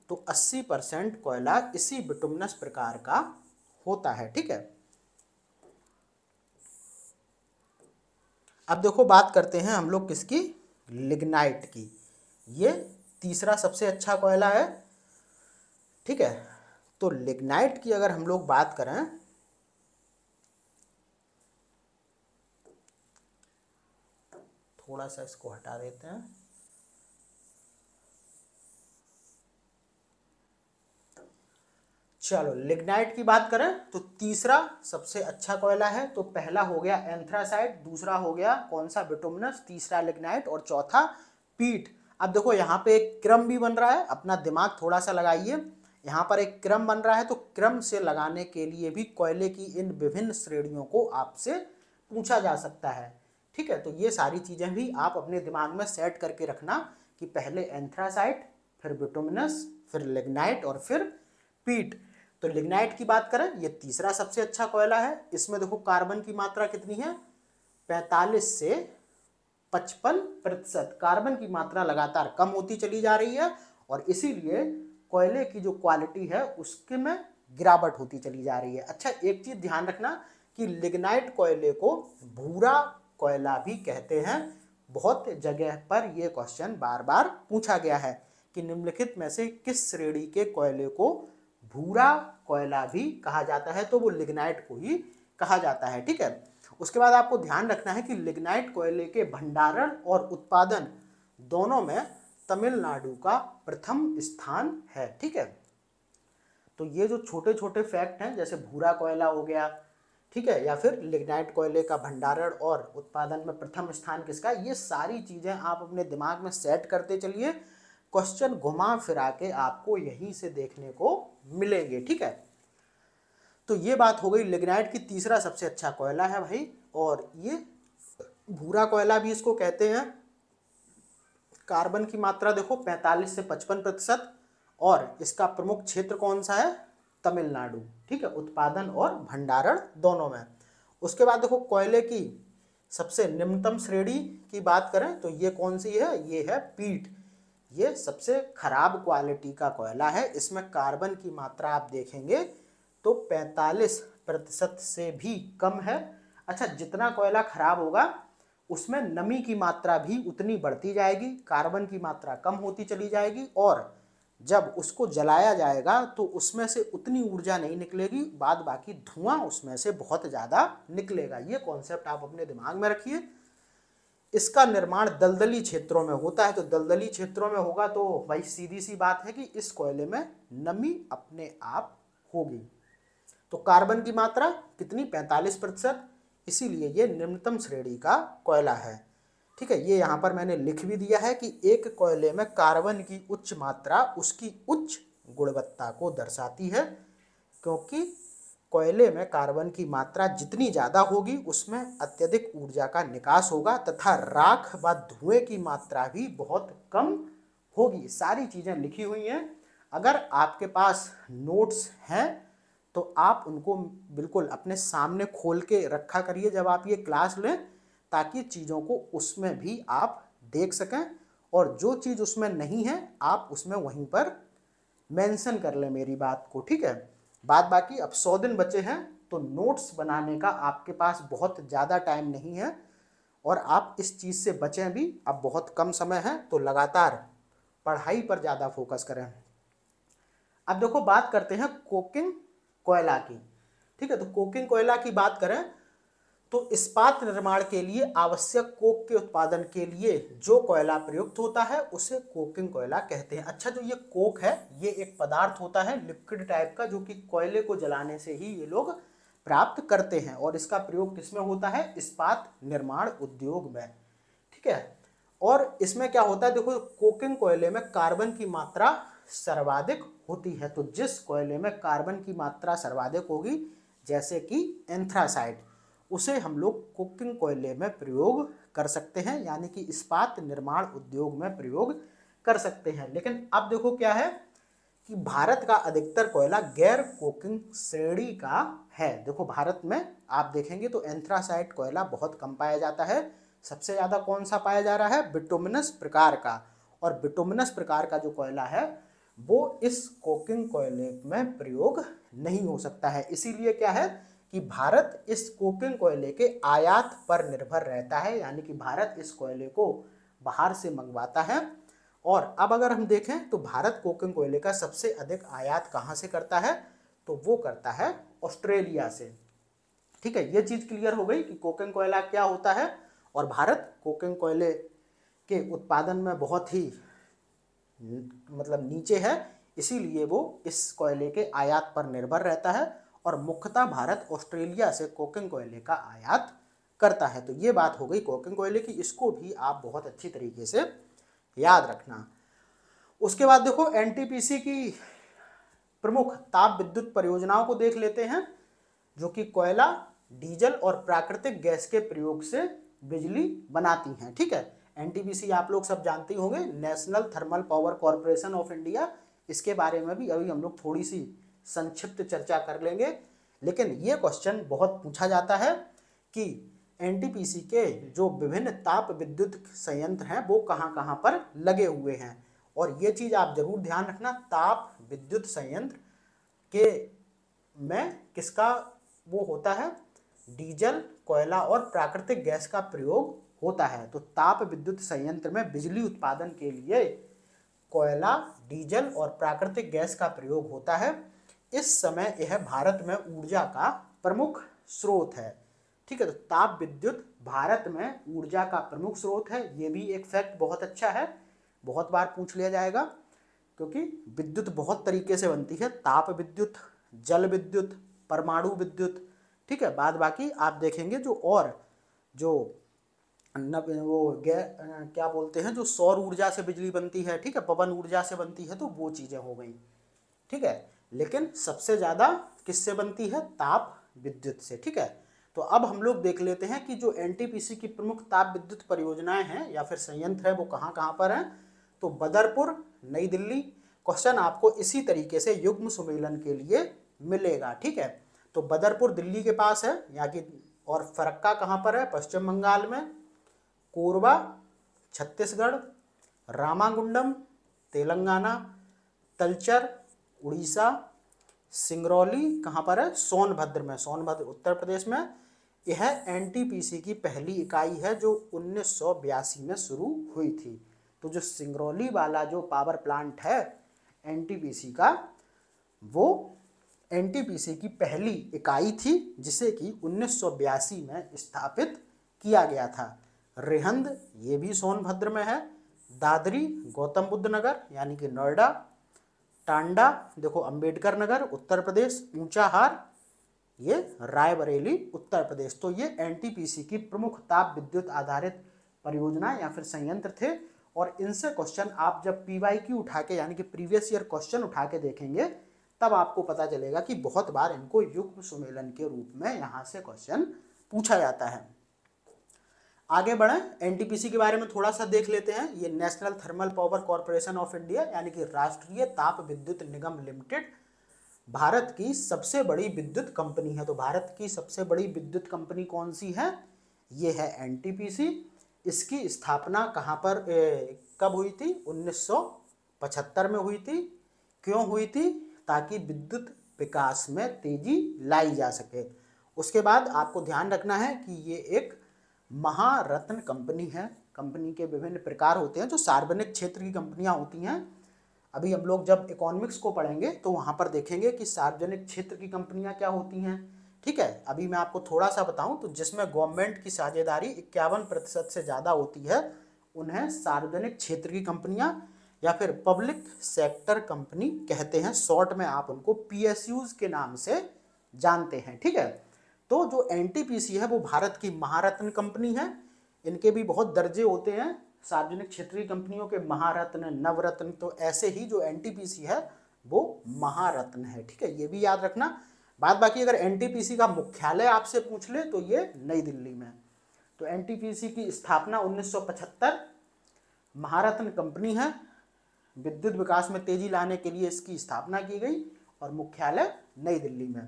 तो 80% कोयला इसी बिटुमिनस प्रकार का होता है। ठीक है, अब देखो बात करते हैं हम लोग किसकी, लिग्नाइट की। ये तीसरा सबसे अच्छा कोयला है। ठीक है, तो लिग्नाइट की अगर हम लोग बात करें, थोड़ा सा इसको हटा देते हैं। चलो लिग्नाइट की बात करें तो तीसरा सबसे अच्छा कोयला है। तो पहला हो गया एंथ्रासाइट, दूसरा हो गया कौन सा, बिटुमिनस, तीसरा लिग्नाइट और चौथा पीट। अब देखो यहाँ पे एक क्रम भी बन रहा है, अपना दिमाग थोड़ा सा लगाइए। यहाँ पर एक क्रम बन रहा है, तो क्रम से लगाने के लिए भी कोयले की इन विभिन्न श्रेणियों को आपसे पूछा जा सकता है। ठीक है, तो ये सारी चीजें भी आप अपने दिमाग में सेट करके रखना कि पहले एंथ्रासाइट, फिर बिटुमिनस, फिर लिग्नाइट और फिर पीट। तो लिग्नाइट की बात करें, ये तीसरा सबसे अच्छा कोयला है। इसमें देखो कार्बन की मात्रा कितनी है, 45 से 55%। कार्बन की मात्रा लगातार कम होती चली जा रही है और इसीलिए कोयले की जो क्वालिटी है उसके में गिरावट होती चली जा रही है। अच्छा, एक चीज ध्यान रखना कि लिग्नाइट कोयले को भूरा कोयला भी कहते हैं। बहुत जगह पर यह क्वेश्चन बार बार पूछा गया है कि निम्नलिखित में से किस श्रेणी के कोयले को भूरा कोयला भी कहा जाता है, तो वो लिग्नाइट को ही कहा जाता है। ठीक है, उसके बाद आपको ध्यान रखना है कि लिग्नाइट कोयले के भंडारण और उत्पादन दोनों में तमिलनाडु का प्रथम स्थान है। ठीक है, तो ये जो छोटे छोटे फैक्ट हैं, जैसे भूरा कोयला हो गया, ठीक है, या फिर लिग्नाइट कोयले का भंडारण और उत्पादन में प्रथम स्थान किसका, ये सारी चीजें आप अपने दिमाग में सेट करते चलिए। क्वेश्चन घुमा फिरा के आपको यहीं से देखने को मिलेंगे। ठीक है, तो ये बात हो गई लिग्नाइट की तीसरा सबसे अच्छा कोयला है भाई। और ये भूरा कोयला भी इसको कहते हैं। कार्बन की मात्रा देखो 45 से 55%। और इसका प्रमुख क्षेत्र कौन सा है, तमिलनाडु। ठीक है, उत्पादन और भंडारण दोनों में। उसके बाद देखो कोयले की सबसे निम्नतम श्रेणी की बात करें तो ये कौन सी है, ये है पीट। ये सबसे खराब क्वालिटी का कोयला है। इसमें कार्बन की मात्रा आप देखेंगे तो 45% से भी कम है। अच्छा, जितना कोयला खराब होगा उसमें नमी की मात्रा भी उतनी बढ़ती जाएगी, कार्बन की मात्रा कम होती चली जाएगी और जब उसको जलाया जाएगा तो उसमें से उतनी ऊर्जा नहीं निकलेगी, बाद बाकी धुआं उसमें से बहुत ज़्यादा निकलेगा। ये कॉन्सेप्ट आप अपने दिमाग में रखिए। इसका निर्माण दलदली क्षेत्रों में होता है, तो दलदली क्षेत्रों में होगा तो भाई सीधी सी बात है कि इस कोयले में नमी अपने आप होगी। तो कार्बन की मात्रा कितनी, 45%, इसीलिए ये निम्नतम श्रेणी का कोयला है। ठीक है, ये यहाँ पर मैंने लिख भी दिया है कि एक कोयले में कार्बन की उच्च मात्रा उसकी उच्च गुणवत्ता को दर्शाती है, क्योंकि कोयले में कार्बन की मात्रा जितनी ज़्यादा होगी उसमें अत्यधिक ऊर्जा का निकास होगा तथा राख व धुएं की मात्रा भी बहुत कम होगी। सारी चीज़ें लिखी हुई हैं। अगर आपके पास नोट्स हैं तो आप उनको बिल्कुल अपने सामने खोल के रखा करिए जब आप ये क्लास लें, ताकि चीज़ों को उसमें भी आप देख सकें और जो चीज़ उसमें नहीं है आप उसमें वहीं पर मेंशन कर लें मेरी बात को। ठीक है, बाद बाकी अब 100 दिन बचे हैं तो नोट्स बनाने का आपके पास बहुत ज़्यादा टाइम नहीं है और आप इस चीज़ से बचें भी। अब बहुत कम समय है तो लगातार पढ़ाई पर ज़्यादा फोकस करें। अब देखो बात करते हैं कोकिंग कोयला की। ठीक है, तो कोकिंग कोयला की बात करें तो इस्पात निर्माण के लिए आवश्यक कोक के उत्पादन के लिए जो कोयला प्रयुक्त होता है उसे कोकिंग कोयला कहते हैं। अच्छा, जो ये कोक है ये एक पदार्थ होता है लिक्विड टाइप का, जो कि कोयले को जलाने से ही ये लोग प्राप्त करते हैं और इसका प्रयोग किसमें होता है, इस्पात निर्माण उद्योग में। ठीक है, और इसमें क्या होता है, देखो कोकिंग कोयले में कार्बन की मात्रा सर्वाधिक होती है। तो जिस कोयले में कार्बन की मात्रा सर्वाधिक होगी, जैसे कि एंथ्रासाइट, उसे हम लोग कोकिंग कोयले में प्रयोग कर सकते हैं, यानी कि इस्पात निर्माण उद्योग में प्रयोग कर सकते हैं। लेकिन अब देखो क्या है कि भारत का अधिकतर कोयला गैर कोकिंग श्रेणी का है। देखो भारत में आप देखेंगे तो एंथ्रासाइट कोयला बहुत कम पाया जाता है। सबसे ज़्यादा कौन सा पाया जा रहा है, बिटुमिनस प्रकार का। और बिटुमिनस प्रकार का जो कोयला है वो इस कोकिंग कोयले में प्रयोग नहीं हो सकता है। इसीलिए क्या है कि भारत इस कोकिंग कोयले के आयात पर निर्भर रहता है, यानी कि भारत इस कोयले को बाहर से मंगवाता है। और अब अगर हम देखें तो भारत कोकिंग कोयले का सबसे अधिक आयात कहाँ से करता है, तो वो करता है ऑस्ट्रेलिया से। ठीक है, ये चीज क्लियर हो गई कि कोकिंग कोयला क्या होता है, और भारत कोकिंग कोयले के उत्पादन में बहुत ही मतलब नीचे है, इसीलिए वो इस कोयले के आयात पर निर्भर रहता है, और मुख्यतः भारत ऑस्ट्रेलिया से कोकिंग कोयले का आयात करता है। तो ये बात हो गई कोकिंग कोयले की, इसको भी आप बहुत अच्छी तरीके से याद रखना। उसके बाद देखो एनटीपीसी की प्रमुख ताप विद्युत परियोजनाओं को देख लेते हैं, जो कि कोयला, डीजल और प्राकृतिक गैस के प्रयोग से बिजली बनाती हैं। ठीक है, एनटीपीसी आप लोग सब जानते ही होंगे, national thermal power corporation of India. इसके बारे में भी अभी हम लोग थोड़ी सी संक्षिप्त चर्चा कर लेंगे। लेकिन ये क्वेश्चन बहुत पूछा जाता है कि एनटीपीसी के जो विभिन्न ताप विद्युत संयंत्र हैं वो कहाँ कहाँ पर लगे हुए हैं। और ये चीज़ आप जरूर ध्यान रखना, ताप विद्युत संयंत्र के में किसका वो होता है, डीजल, कोयला और प्राकृतिक गैस का प्रयोग होता है। तो ताप विद्युत संयंत्र में बिजली उत्पादन के लिए कोयला, डीजल और प्राकृतिक गैस का प्रयोग होता है। इस समय यह भारत में ऊर्जा का प्रमुख स्रोत है। ठीक है, तो ताप विद्युत भारत में ऊर्जा का प्रमुख स्रोत है। ये भी एक फैक्ट बहुत अच्छा है, बहुत बार पूछ लिया जाएगा, क्योंकि विद्युत बहुत तरीके से बनती है, ताप विद्युत, जल विद्युत, परमाणु विद्युत। ठीक है, बाद बाकी आप देखेंगे जो और जो क्या बोलते हैं, जो सौर ऊर्जा से बिजली बनती है, ठीक है, पवन ऊर्जा से बनती है, तो वो चीज़ें हो गई। ठीक है, लेकिन सबसे ज़्यादा किससे बनती है, ताप विद्युत से। ठीक है, तो अब हम लोग देख लेते हैं कि जो एनटीपीसी की प्रमुख ताप विद्युत परियोजनाएं हैं या फिर संयंत्र है वो कहाँ कहाँ पर हैं। तो बदरपुर, नई दिल्ली। क्वेश्चन आपको इसी तरीके से युग्म सुमेलन के लिए मिलेगा। ठीक है, तो बदरपुर दिल्ली के पास है यहाँ की, और फरक्का कहाँ पर है, पश्चिम बंगाल में। कोरबा छत्तीसगढ़, रामागुंडम तेलंगाना, तलचर उड़ीसा, सिंगरौली कहाँ पर है, सोनभद्र में, सोनभद्र उत्तर प्रदेश में। यह एनटीपीसी की पहली इकाई है जो 1982 में शुरू हुई थी। तो जो सिंगरौली वाला जो पावर प्लांट है एनटीपीसी का, वो एनटीपीसी की पहली इकाई थी जिसे कि 1982 में स्थापित किया गया था। रिहंद, ये भी सोनभद्र में है। दादरी गौतम बुद्ध नगर यानी कि नोएडा। टांडा देखो अंबेडकर नगर उत्तर प्रदेश। ऊंचाहार ये रायबरेली उत्तर प्रदेश। तो ये एनटीपीसी की प्रमुख ताप विद्युत आधारित परियोजना या फिर संयंत्र थे। और इनसे क्वेश्चन आप जब पीवाईक्यू उठा के यानी कि प्रीवियस ईयर क्वेश्चन उठा के देखेंगे तब आपको पता चलेगा कि बहुत बार इनको युग्म सुमेलन के रूप में यहाँ से क्वेश्चन पूछा जाता है। आगे बढ़ें, एनटीपीसी के बारे में थोड़ा सा देख लेते हैं। ये national thermal power corporation of India यानी कि राष्ट्रीय ताप विद्युत निगम लिमिटेड भारत की सबसे बड़ी विद्युत कंपनी है। तो भारत की सबसे बड़ी विद्युत कंपनी कौन सी है, ये है एनटीपीसी। इसकी स्थापना कहाँ पर कब हुई थी, 1975 में हुई थी। क्यों हुई थी, ताकि विद्युत विकास में तेजी लाई जा सके। उसके बाद आपको ध्यान रखना है कि ये एक महारत्न कंपनी है। कंपनी के विभिन्न प्रकार होते हैं, जो सार्वजनिक क्षेत्र की कंपनियां होती हैं। अभी हम लोग जब इकोनॉमिक्स को पढ़ेंगे तो वहाँ पर देखेंगे कि सार्वजनिक क्षेत्र की कंपनियां क्या होती हैं। ठीक है, अभी मैं आपको थोड़ा सा बताऊं तो जिसमें गवर्नमेंट की साझेदारी 51% से ज़्यादा होती है उन्हें सार्वजनिक क्षेत्र की कंपनियां या फिर पब्लिक सेक्टर कंपनी कहते हैं। शॉर्ट में आप उनको पीएसयूज के नाम से जानते हैं। ठीक है, तो जो एनटीपीसी है वो भारत की महारत्न कंपनी है। इनके भी बहुत दर्जे होते हैं, सार्वजनिक क्षेत्रीय कंपनियों के महारत्न, नवरत्न। तो ऐसे ही जो एनटीपीसी है वो महारत्न है। ठीक है, ये भी याद रखना। बाद बाकी अगर एनटीपीसी का मुख्यालय आपसे पूछ ले तो ये नई दिल्ली में। तो एनटीपीसी की स्थापना 1975, महारत्न कंपनी है, विद्युत विकास में तेजी लाने के लिए इसकी स्थापना की गई और मुख्यालय नई दिल्ली में।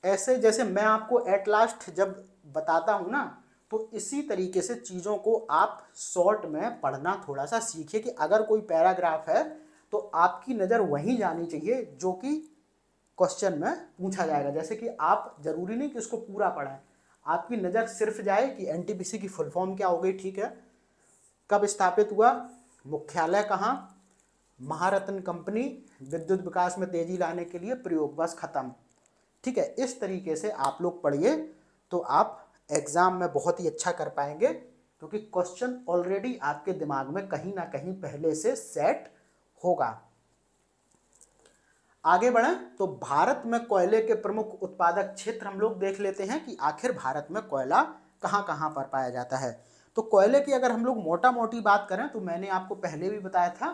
ऐसे जैसे मैं आपको एट लास्ट जब बताता हूँ ना, तो इसी तरीके से चीज़ों को आप शॉर्ट में पढ़ना थोड़ा सा सीखिए कि अगर कोई पैराग्राफ है तो आपकी नज़र वहीं जानी चाहिए जो कि क्वेश्चन में पूछा जाएगा। जैसे कि आप जरूरी नहीं कि उसको पूरा पढ़ें, आपकी नज़र सिर्फ जाए कि एनटीपीसी की फुल फॉर्म क्या हो गई, ठीक है, कब स्थापित हुआ, मुख्यालय कहाँ, महारत्न कंपनी, विद्युत विकास में तेजी लाने के लिए प्रयोग बस खत्म। ठीक है, इस तरीके से आप लोग पढ़िए तो आप एग्जाम में बहुत ही अच्छा कर पाएंगे, क्योंकि क्वेश्चन ऑलरेडी आपके दिमाग में कहीं ना कहीं पहले से सेट होगा। आगे बढ़ें तो भारत में कोयले के प्रमुख उत्पादक क्षेत्र हम लोग देख लेते हैं कि आखिर भारत में कोयला कहाँ कहाँ पर पाया जाता है। तो कोयले की अगर हम लोग मोटा मोटी बात करें तो मैंने आपको पहले भी बताया था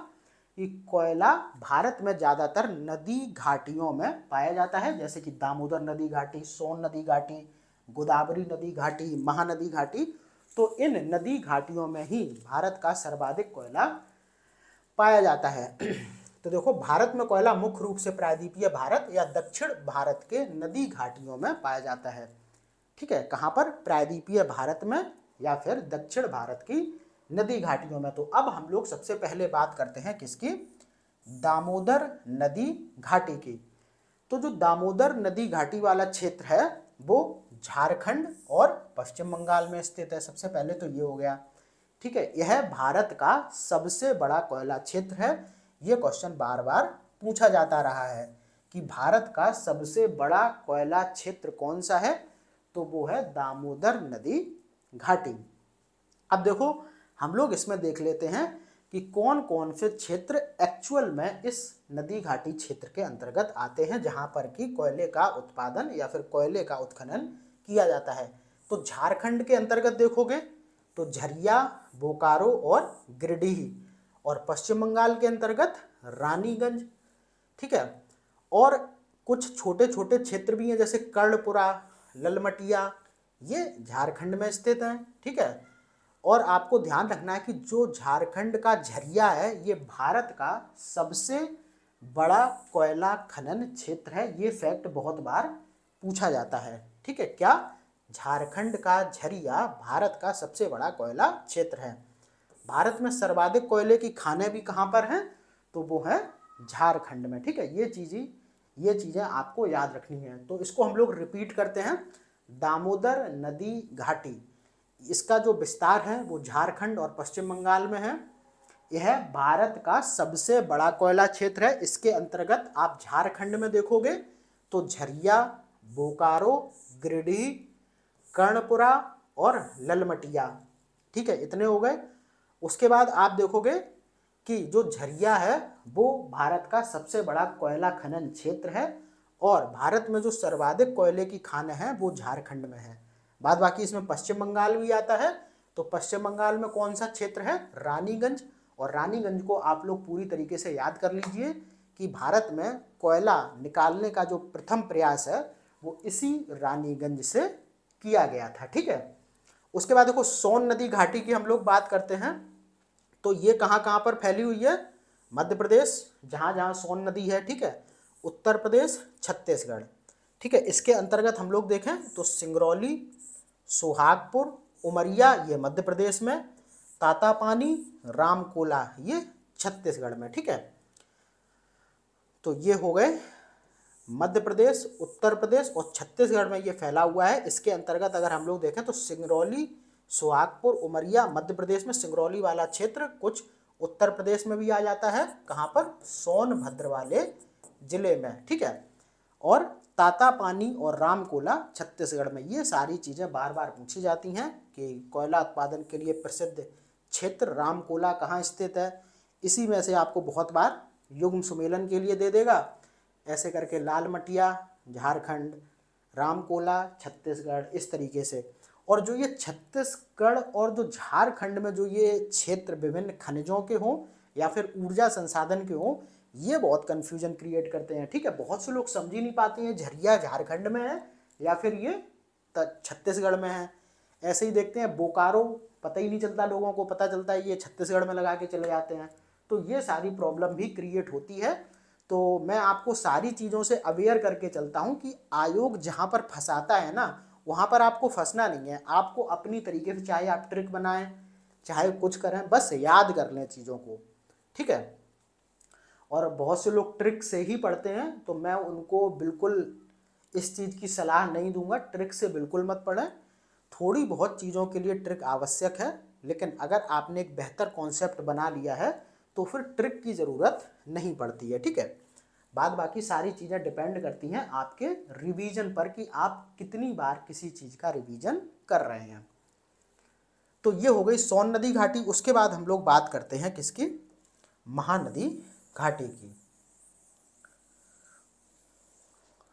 कि कोयला भारत में ज़्यादातर नदी घाटियों में पाया जाता है, जैसे कि दामोदर नदी घाटी, सोन नदी घाटी, गोदावरी नदी घाटी, महानदी घाटी। तो इन नदी घाटियों में ही भारत का सर्वाधिक कोयला पाया जाता है। तो देखो, भारत में कोयला मुख्य रूप से प्रायद्वीपीय भारत या दक्षिण भारत के नदी घाटियों में पाया जाता है। ठीक है, कहाँ पर, प्रायद्वीपीय भारत में या फिर दक्षिण भारत की नदी घाटियों में। तो अब हम लोग सबसे पहले बात करते हैं किसकी, दामोदर नदी घाटी की। तो जो दामोदर नदी घाटी वाला क्षेत्र है वो झारखंड और पश्चिम बंगाल में स्थित है। सबसे पहले तो ये हो गया। ठीक है, यह भारत का सबसे बड़ा कोयला क्षेत्र है। ये क्वेश्चन बार बार पूछा जाता रहा है कि भारत का सबसे बड़ा कोयला क्षेत्र कौन सा है, तो वो है दामोदर नदी घाटी। अब देखो, हम लोग इसमें देख लेते हैं कि कौन कौन से क्षेत्र एक्चुअल में इस नदी घाटी क्षेत्र के अंतर्गत आते हैं जहां पर कि कोयले का उत्पादन या फिर कोयले का उत्खनन किया जाता है। तो झारखंड के अंतर्गत देखोगे तो झरिया, बोकारो और गिरिडीह, और पश्चिम बंगाल के अंतर्गत रानीगंज। ठीक है, और कुछ छोटे छोटे क्षेत्र भी हैं जैसे कर्णपुरा, ललमटिया, ये झारखंड में स्थित हैं। ठीक है, और आपको ध्यान रखना है कि जो झारखंड का झरिया है ये भारत का सबसे बड़ा कोयला खनन क्षेत्र है। ये फैक्ट बहुत बार पूछा जाता है। ठीक है, क्या, झारखंड का झरिया भारत का सबसे बड़ा कोयला क्षेत्र है। भारत में सर्वाधिक कोयले की खानें भी कहाँ पर हैं, तो वो है झारखंड में। ठीक है, ये चीज़ें आपको याद रखनी है। तो इसको हम लोग रिपीट करते हैं, दामोदर नदी घाटी, इसका जो विस्तार है वो झारखंड और पश्चिम बंगाल में है। यह भारत का सबसे बड़ा कोयला क्षेत्र है। इसके अंतर्गत आप झारखंड में देखोगे तो झरिया, बोकारो, गिरिडीह, कर्णपुरा और ललमटिया। ठीक है, इतने हो गए। उसके बाद आप देखोगे कि जो झरिया है वो भारत का सबसे बड़ा कोयला खनन क्षेत्र है, और भारत में जो सर्वाधिक कोयले की खानें हैं वो झारखंड में है। बाद बाकी इसमें पश्चिम बंगाल भी आता है। तो पश्चिम बंगाल में कौन सा क्षेत्र है, रानीगंज। और रानीगंज को आप लोग पूरी तरीके से याद कर लीजिए कि भारत में कोयला निकालने का जो प्रथम प्रयास है वो इसी रानीगंज से किया गया था। ठीक है, उसके बाद देखो, सोन नदी घाटी की हम लोग बात करते हैं। तो ये कहाँ कहाँ पर फैली हुई है, मध्य प्रदेश, जहाँ जहाँ सोन नदी है। ठीक है, उत्तर प्रदेश, छत्तीसगढ़। ठीक है, इसके अंतर्गत हम लोग देखें तो सिंगरौली, सोहागपुर, उमरिया, ये मध्य प्रदेश में, तातापानी, रामकोला, ये छत्तीसगढ़ में। ठीक है, तो ये हो गए मध्य प्रदेश, उत्तर प्रदेश और छत्तीसगढ़ में ये फैला हुआ है। इसके अंतर्गत अगर हम लोग देखें तो सिंगरौली, सोहागपुर, उमरिया मध्य प्रदेश में, सिंगरौली वाला क्षेत्र कुछ उत्तर प्रदेश में भी आ जाता है। कहाँ पर, सोनभद्र वाले जिले में। ठीक है, और तातापानी और रामकोला छत्तीसगढ़ में। ये सारी चीज़ें बार बार पूछी जाती हैं कि कोयला उत्पादन के लिए प्रसिद्ध क्षेत्र रामकोला कहाँ स्थित है। इसी में से आपको बहुत बार युग्म सुमेलन के लिए दे देगा, ऐसे करके लालमटिया झारखंड, रामकोला छत्तीसगढ़, इस तरीके से। और जो ये छत्तीसगढ़ और जो झारखंड में जो ये क्षेत्र विभिन्न खनिजों के हों या फिर ऊर्जा संसाधन के हों, ये बहुत कन्फ्यूजन क्रिएट करते हैं। ठीक है, बहुत से लोग समझ ही नहीं पाते हैं झरिया झारखंड में है या फिर ये छत्तीसगढ़ में है। ऐसे ही देखते हैं बोकारो, पता ही नहीं चलता, लोगों को पता चलता है ये छत्तीसगढ़ में लगा के चले जाते हैं। तो ये सारी प्रॉब्लम भी क्रिएट होती है। तो मैं आपको सारी चीज़ों से अवेयर करके चलता हूँ कि आयोग जहाँ पर फंसाता है ना, वहाँ पर आपको फंसना नहीं है। आपको अपनी तरीके से, चाहे आप ट्रिक बनाएं चाहे कुछ करें, बस याद कर लें चीज़ों को। ठीक है, और बहुत से लोग ट्रिक से ही पढ़ते हैं, तो मैं उनको बिल्कुल इस चीज़ की सलाह नहीं दूंगा। ट्रिक से बिल्कुल मत पढ़ें। थोड़ी बहुत चीज़ों के लिए ट्रिक आवश्यक है, लेकिन अगर आपने एक बेहतर कॉन्सेप्ट बना लिया है तो फिर ट्रिक की ज़रूरत नहीं पड़ती है, ठीक है। बाद बाकी सारी चीज़ें डिपेंड करती हैं आपके रिवीजन पर कि आप कितनी बार किसी चीज़ का रिवीजन कर रहे हैं। तो ये हो गई सोन नदी घाटी। उसके बाद हम लोग बात करते हैं किसकी, महानदी घाटी की।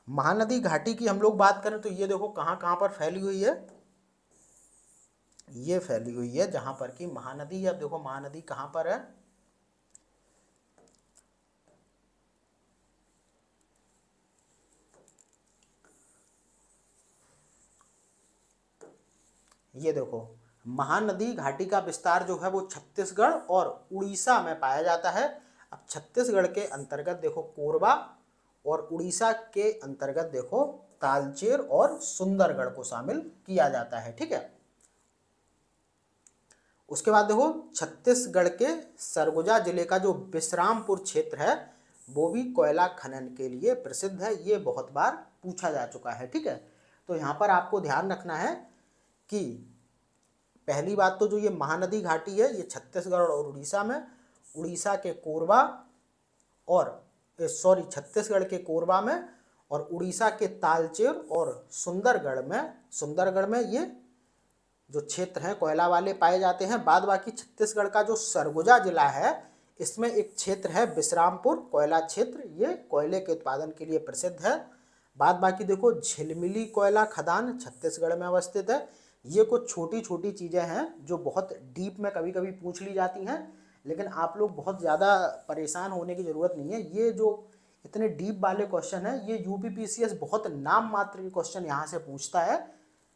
महानदी घाटी की हम लोग बात करें तो ये देखो कहाँ कहाँ पर फैली हुई है। ये फैली हुई है जहां पर कि महानदी है। अब देखो महानदी कहां पर है, ये देखो महानदी घाटी का विस्तार जो है वो छत्तीसगढ़ और उड़ीसा में पाया जाता है। अब छत्तीसगढ़ के अंतर्गत देखो कोरबा और उड़ीसा के अंतर्गत देखो तालचेर और सुंदरगढ़ को शामिल किया जाता है, ठीक है। उसके बाद देखो छत्तीसगढ़ के सरगुजा जिले का जो विश्रामपुर क्षेत्र है वो भी कोयला खनन के लिए प्रसिद्ध है। ये बहुत बार पूछा जा चुका है, ठीक है। तो यहाँ पर आपको ध्यान रखना है कि पहली बात तो जो ये महानदी घाटी है ये छत्तीसगढ़ और उड़ीसा में, उड़ीसा के कोरबा और छत्तीसगढ़ के कोरबा में और उड़ीसा के तालचेर और सुंदरगढ़ में ये जो क्षेत्र हैं कोयला वाले पाए जाते हैं। बाद बाकी छत्तीसगढ़ का जो सरगुजा जिला है इसमें एक क्षेत्र है विश्रामपुर कोयला क्षेत्र, ये कोयले के उत्पादन के लिए प्रसिद्ध है। बाद बाकी देखो झिलमिली कोयला खदान छत्तीसगढ़ में अवस्थित है। ये कुछ छोटी छोटी चीज़ें हैं जो बहुत डीप में कभी कभी पूछ ली जाती हैं, लेकिन आप लोग बहुत ज़्यादा परेशान होने की ज़रूरत नहीं है। ये जो इतने डीप वाले क्वेश्चन है ये यूपीपीसीएस बहुत नाम मात्र के क्वेश्चन यहाँ से पूछता है,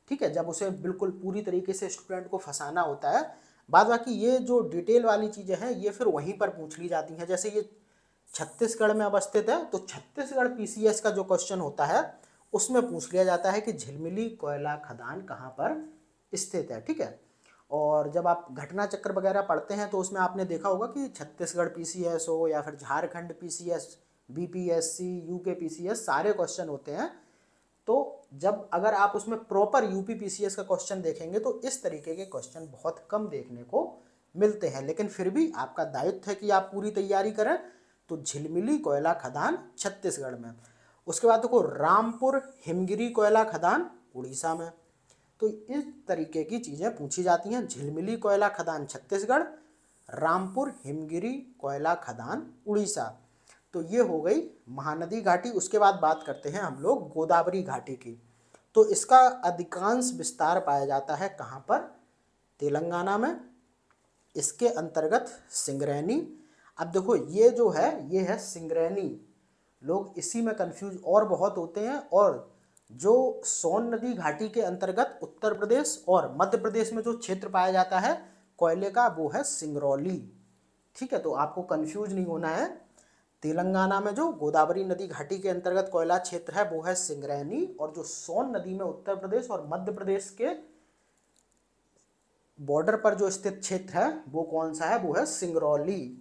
ठीक है, जब उसे बिल्कुल पूरी तरीके से स्टूडेंट को फंसाना होता है। बाद बाकी ये जो डिटेल वाली चीज़ें हैं ये फिर वहीं पर पूछ ली जाती हैं। जैसे ये छत्तीसगढ़ में अवस्थित है तो छत्तीसगढ़ पीसीएस का जो क्वेश्चन होता है उसमें पूछ लिया जाता है कि झिलमिली कोयला खदान कहाँ पर स्थित है, ठीक है। और जब आप घटना चक्र वगैरह पढ़ते हैं तो उसमें आपने देखा होगा कि छत्तीसगढ़ पीसीएस हो या फिर Jharkhand PCS, BPSC, UK PCS, सारे क्वेश्चन होते हैं। तो जब अगर आप उसमें प्रॉपर यूपीपीसीएस का क्वेश्चन देखेंगे तो इस तरीके के क्वेश्चन बहुत कम देखने को मिलते हैं, लेकिन फिर भी आपका दायित्व है कि आप पूरी तैयारी करें। तो झिलमिली कोयला खदान छत्तीसगढ़ में। उसके बाद देखो रामपुर हिमगिरी कोयला खदान उड़ीसा में। तो इस तरीके की चीज़ें पूछी जाती हैं। झिलमिली कोयला खदान छत्तीसगढ़, रामपुर हिमगिरी कोयला खदान उड़ीसा। तो ये हो गई महानदी घाटी। उसके बाद बात करते हैं हम लोग गोदावरी घाटी की। तो इसका अधिकांश विस्तार पाया जाता है कहाँ पर, तेलंगाना में। इसके अंतर्गत सिंगरैनी। अब देखो ये जो है ये है सिंगरैनी, लोग इसी में कंफ्यूज और बहुत होते हैं। और जो सोन नदी घाटी के अंतर्गत उत्तर प्रदेश और मध्य प्रदेश में जो क्षेत्र पाया जाता है कोयले का वो है सिंगरौली, ठीक है। तो आपको कंफ्यूज नहीं होना है। तेलंगाना में जो गोदावरी नदी घाटी के अंतर्गत कोयला क्षेत्र है वो है सिंगरैनी, और जो सोन नदी में उत्तर प्रदेश और मध्य प्रदेश के बॉर्डर पर जो स्थित क्षेत्र है वो कौन सा है, वो है सिंगरौली,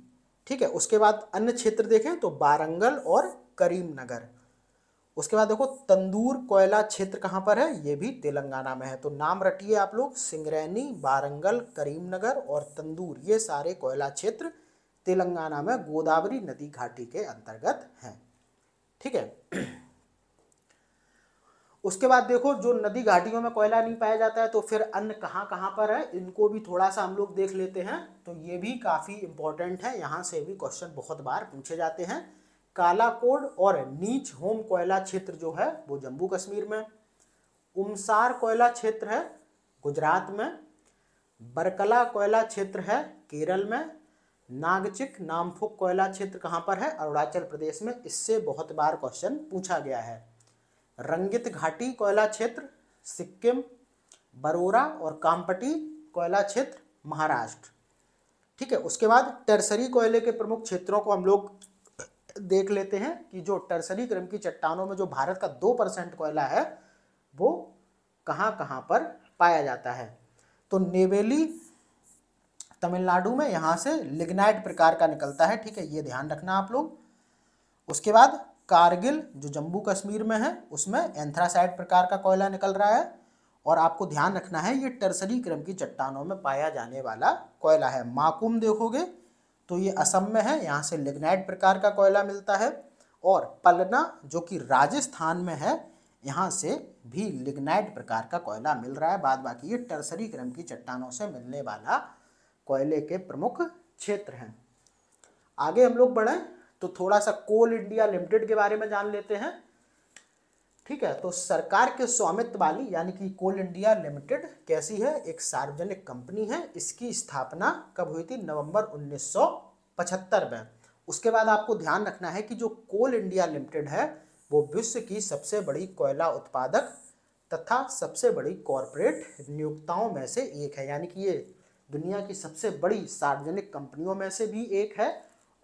ठीक है। उसके बाद अन्य क्षेत्र देखें तो वारंगल और करीमनगर। उसके बाद देखो तंदूर कोयला क्षेत्र कहाँ पर है, ये भी तेलंगाना में है। तो नाम रटिए आप लोग, सिंगरैनी, वारंगल, करीमनगर और तंदूर, ये सारे कोयला क्षेत्र तेलंगाना में गोदावरी नदी घाटी के अंतर्गत हैं, ठीक है। उसके बाद देखो जो नदी घाटियों में कोयला नहीं पाया जाता है तो फिर अन्य कहाँ कहाँ पर है, इनको भी थोड़ा सा हम लोग देख लेते हैं। तो ये भी काफ़ी इंपॉर्टेंट है, यहाँ से भी क्वेश्चन बहुत बार पूछे जाते हैं। कालाकोड और नीच होम कोयला क्षेत्र जो है वो जम्मू कश्मीर में। उमसार कोयला क्षेत्र है गुजरात में। बरकला कोयला क्षेत्र है केरल में। नागचिक नामफुक कोयला क्षेत्र कहाँ पर है, अरुणाचल प्रदेश में। इससे बहुत बार क्वेश्चन पूछा गया है। रंगित घाटी कोयला क्षेत्र सिक्किम। बरोरा और कामपटी कोयला क्षेत्र महाराष्ट्र, ठीक है। उसके बाद टर्सरी कोयले के प्रमुख क्षेत्रों को हम लोग देख लेते हैं कि जो टर्सरी क्रम की चट्टानों में जो भारत का 2% कोयला है वो कहाँ कहाँ पर पाया जाता है। तो नेवेली तमिलनाडु में, यहाँ से लिग्नाइट प्रकार का निकलता है, ठीक है, ये ध्यान रखना आप लोग। उसके बाद कारगिल जो जम्मू कश्मीर में है उसमें एंथ्रासाइट प्रकार का कोयला निकल रहा है। और आपको ध्यान रखना है ये टर्सरी क्रम की चट्टानों में पाया जाने वाला कोयला है। माकुम देखोगे तो ये असम में है, यहाँ से लिग्नाइट प्रकार का कोयला मिलता है। और पलना जो कि राजस्थान में है, यहाँ से भी लिग्नाइट प्रकार का कोयला मिल रहा है। बाद बाकी ये टर्सरी क्रम की चट्टानों से मिलने वाला कोयले के प्रमुख क्षेत्र हैं। आगे हम लोग बढ़ें तो थोड़ा सा कोल इंडिया लिमिटेड के बारे में जान लेते हैं। ठीक है, तो सरकार के स्वामित्व वाली यानी कि कोल इंडिया लिमिटेड कैसी है, एक सार्वजनिक कंपनी है। इसकी स्थापना कब हुई थी, नवंबर 1975 में। उसके बाद आपको ध्यान रखना है कि जो कोल इंडिया लिमिटेड है वो विश्व की सबसे बड़ी कोयला उत्पादक तथा सबसे बड़ी कॉरपोरेट नियोक्ताओं में से एक है, यानी कि ये दुनिया की सबसे बड़ी सार्वजनिक कंपनियों में से भी एक है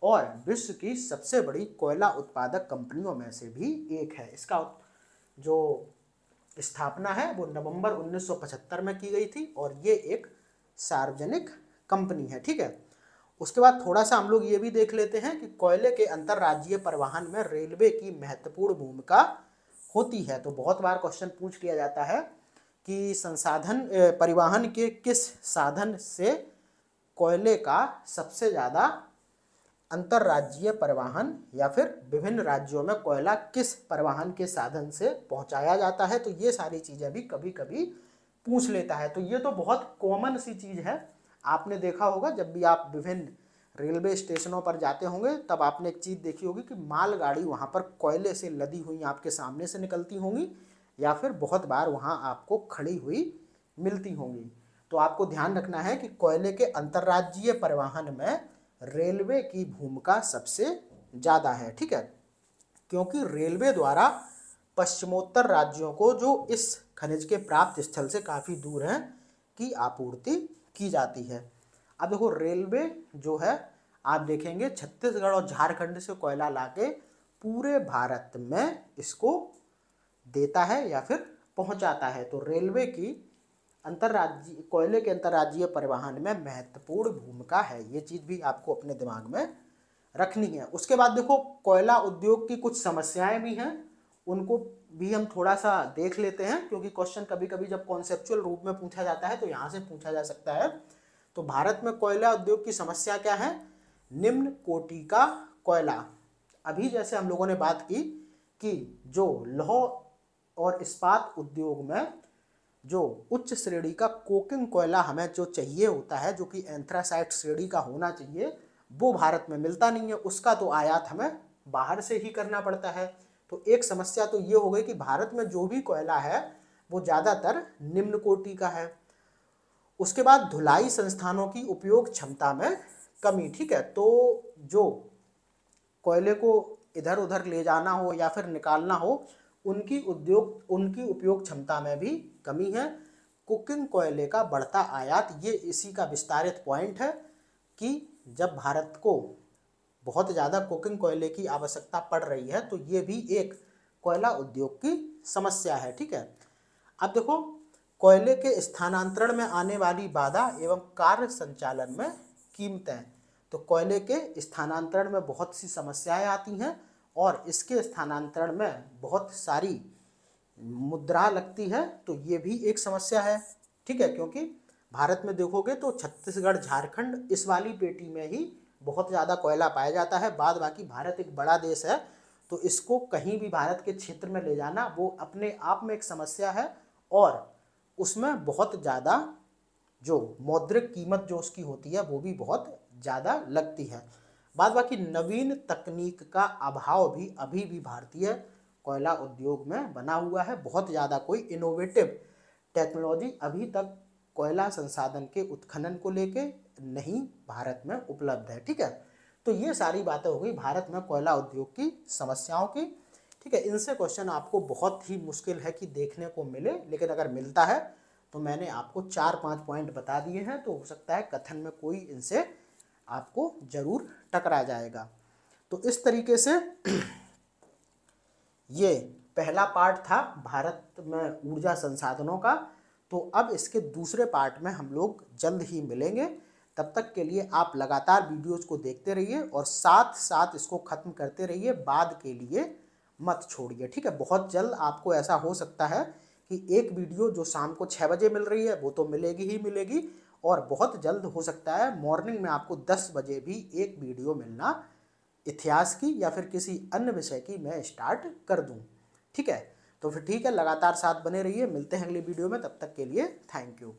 और विश्व की सबसे बड़ी कोयला उत्पादक कंपनियों में से भी एक है। इसका जो स्थापना है वो नवंबर 1975 में की गई थी और ये एक सार्वजनिक कंपनी है। ठीक है, उसके बाद थोड़ा सा हम लोग ये भी देख लेते हैं कि कोयले के अंतर्राज्यीय परिवहन में रेलवे की महत्वपूर्ण भूमिका होती है। तो बहुत बार क्वेश्चन पूछ लिया जाता है कि संसाधन परिवहन के किस साधन से कोयले का सबसे ज़्यादा अंतर्राज्यीय परिवहन या फिर विभिन्न राज्यों में कोयला किस परिवहन के साधन से पहुंचाया जाता है। तो ये सारी चीज़ें भी कभी कभी पूछ लेता है। तो ये तो बहुत कॉमन सी चीज़ है, आपने देखा होगा जब भी आप विभिन्न रेलवे स्टेशनों पर जाते होंगे तब आपने एक चीज़ देखी होगी कि मालगाड़ी वहाँ पर कोयले से लदी हुई आपके सामने से निकलती होंगी या फिर बहुत बार वहाँ आपको खड़ी हुई मिलती होंगी। तो आपको ध्यान रखना है कि कोयले के अंतर्राज्यीय परिवहन में रेलवे की भूमिका सबसे ज़्यादा है। ठीक है, क्योंकि रेलवे द्वारा पश्चिमोत्तर राज्यों को जो इस खनिज के प्राप्त स्थल से काफ़ी दूर हैं की आपूर्ति की जाती है। अब देखो रेलवे जो है आप देखेंगे छत्तीसगढ़ और झारखंड से कोयला लाके पूरे भारत में इसको देता है या फिर पहुंचाता है। तो रेलवे की अंतर्राज्यीय कोयले के अंतर्राज्यीय परिवहन में महत्वपूर्ण भूमिका है, ये चीज़ भी आपको अपने दिमाग में रखनी है। उसके बाद देखो कोयला उद्योग की कुछ समस्याएं भी हैं, उनको भी हम थोड़ा सा देख लेते हैं क्योंकि क्वेश्चन कभी कभी जब कॉन्सेप्चुअल रूप में पूछा जाता है तो यहाँ से पूछा जा सकता है। तो भारत में कोयला उद्योग की समस्या क्या है, निम्न कोटि का कोयला। अभी जैसे हम लोगों ने बात की कि जो लौह और इस्पात उद्योग में जो उच्च श्रेणी का कोकिंग कोयला हमें जो चाहिए होता है, जो कि एंथ्रासाइट श्रेणी का होना चाहिए, वो भारत में मिलता नहीं है। उसका तो आयात हमें बाहर से ही करना पड़ता है। तो एक समस्या तो ये हो गई कि भारत में जो भी कोयला है वो ज़्यादातर निम्न कोटि का है। उसके बाद धुलाई संस्थानों की उपयोग क्षमता में कमी। ठीक है, तो जो कोयले को इधर उधर ले जाना हो या फिर निकालना हो उनकी उपयोग क्षमता में भी कमी है। कुकिंग कोयले का बढ़ता आयात, ये इसी का विस्तारित पॉइंट है कि जब भारत को बहुत ज़्यादा कुकिंग कोयले की आवश्यकता पड़ रही है तो ये भी एक कोयला उद्योग की समस्या है। ठीक है, अब देखो कोयले के स्थानांतरण में आने वाली बाधा एवं कार्य संचालन में कीमतें। तो कोयले के स्थानांतरण में बहुत सी समस्याएं आती हैं और इसके स्थानांतरण में बहुत सारी मुद्रा लगती है, तो ये भी एक समस्या है। ठीक है, क्योंकि भारत में देखोगे तो छत्तीसगढ़ झारखंड इस वाली पेटी में ही बहुत ज़्यादा कोयला पाया जाता है। बाद बाकी भारत एक बड़ा देश है तो इसको कहीं भी भारत के क्षेत्र में ले जाना वो अपने आप में एक समस्या है और उसमें बहुत ज़्यादा जो मौद्रिक कीमत जो उसकी होती है वो भी बहुत ज़्यादा लगती है। बाद बाकी नवीन तकनीक का अभाव भी अभी भी भारतीय कोयला उद्योग में बना हुआ है। बहुत ज़्यादा कोई इनोवेटिव टेक्नोलॉजी अभी तक कोयला संसाधन के उत्खनन को लेके नहीं भारत में उपलब्ध है। ठीक है, तो ये सारी बातें हो गई भारत में कोयला उद्योग की समस्याओं की। ठीक है, इनसे क्वेश्चन आपको बहुत ही मुश्किल है कि देखने को मिले, लेकिन अगर मिलता है तो मैंने आपको 4-5 पॉइंट बता दिए हैं, तो हो सकता है कथन में कोई इनसे आपको जरूर टकरा जाएगा। तो इस तरीके से ये पहला पार्ट था भारत में ऊर्जा संसाधनों का। तो अब इसके दूसरे पार्ट में हम लोग जल्द ही मिलेंगे। तब तक के लिए आप लगातार वीडियोज़ को देखते रहिए और साथ साथ इसको ख़त्म करते रहिए, बाद के लिए मत छोड़िए, ठीक है। बहुत जल्द आपको ऐसा हो सकता है कि एक वीडियो जो शाम को 6 बजे मिल रही है वो तो मिलेगी ही मिलेगी, और बहुत जल्द हो सकता है मॉर्निंग में आपको 10 बजे भी एक वीडियो मिलना, इतिहास की या फिर किसी अन्य विषय की मैं स्टार्ट कर दूं, ठीक है। तो फिर ठीक है, लगातार साथ बने रहिए, मिलते हैं अगली वीडियो में, तब तक के लिए थैंक यू।